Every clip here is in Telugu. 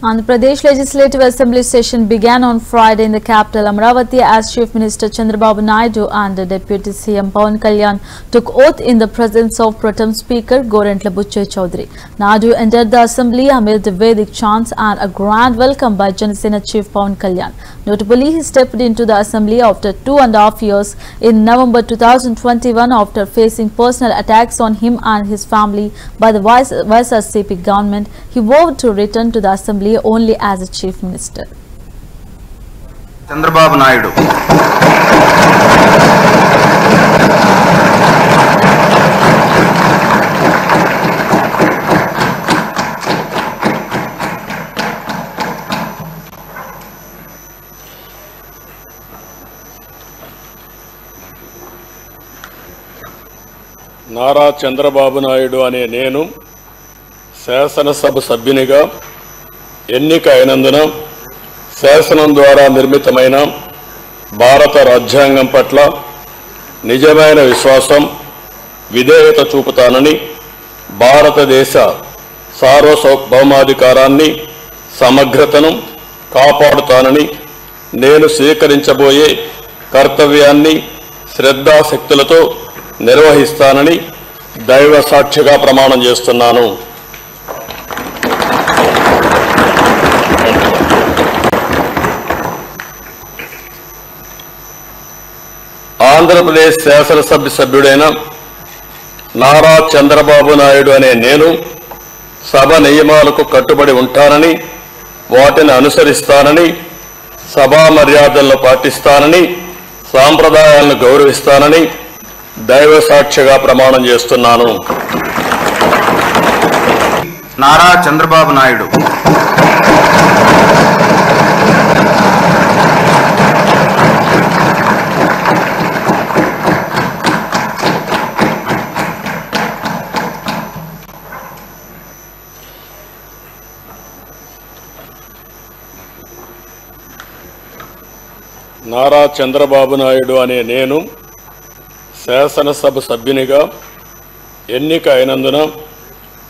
Andhra Pradesh Legislative Assembly session began on Friday in the capital Amaravati as Chief Minister Chandrababu Naidu and Deputy CM Pawan Kalyan took oath in the presence of Protem Speaker Gorentla Butchai Choudhury. Naidu entered the assembly amid Vedic chants and a grand welcome by Janasena Chief Pawan Kalyan. Notably, he stepped into the assembly after 2.5 years in November 2021 after facing personal attacks on him and his family by the YSRCP government. He vowed to return to the assembly only as a Chief Minister. Chandrababu Naidu. Nara Chandrababu Naidu అనే నేను శాసనసభ సభ్యునిగా ఎన్నిక అయినందున శాసనం ద్వారా నిర్మితమైన భారత రాజ్యాంగం పట్ల నిజమైన విశ్వాసం విధేయత చూపుతానని భారతదేశ సార్వభౌమాధికారాన్ని సమగ్రతను కాపాడుతానని నేను స్వీకరించబోయే కర్తవ్యాన్ని శ్రద్ధాశక్తులతో నిర్వహిస్తానని దైవ సాక్షిగా ప్రమాణం చేస్తున్నాను. ఆంధ్రప్రదేశ్ శాసనసభ సభ్యుడైన నారా చంద్రబాబు నాయుడు అనే నేను సభ నియమాలకు కట్టుబడి ఉంటానని, వాటిని అనుసరిస్తానని, సభా మర్యాదలను పాటిస్తానని, సాంప్రదాయాలను గౌరవిస్తానని దైవ సాక్షిగా ప్రమాణం చేస్తున్నాను. నారా చంద్రబాబు నాయుడు. నారా చంద్రబాబు నాయుడు అనే నేను శాసనసభ సభ్యునిగా ఎన్నిక అయినందున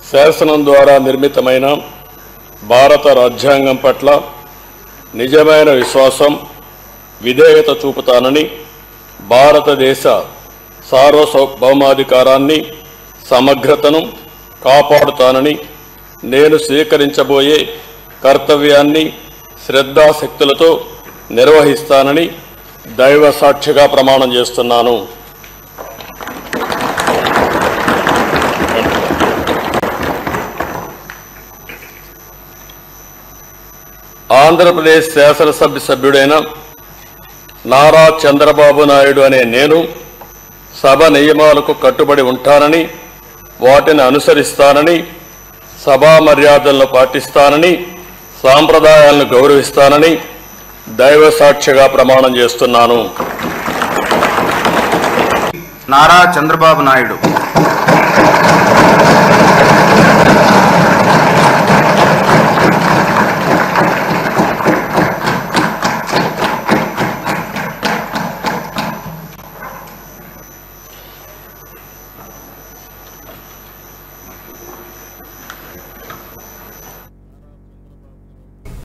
శాసనం ద్వారా నిర్మితమైన భారత రాజ్యాంగం పట్ల నిజమైన విశ్వాసం విధేయత చూపుతానని భారతదేశ సార్వభౌమాధికారాన్ని సమగ్రతను కాపాడుతానని నేను స్వీకరించబోయే కర్తవ్యాన్ని శ్రద్ధాశక్తులతో నిర్వహిస్తానని దైవ సాక్షిగా ప్రమాణం చేస్తున్నాను. ఆంధ్రప్రదేశ్ శాసనసభ సభ్యుడైన నారా చంద్రబాబు నాయుడు అనే నేను సభ నియమాలకు కట్టుబడి ఉంటానని, వాటిని అనుసరిస్తానని, సభా మర్యాదలను పాటిస్తానని, సాంప్రదాయాలను గౌరవిస్తానని దైవ సాక్షిగా ప్రమాణం చేస్తున్నాను. నారా చంద్రబాబు నాయుడు.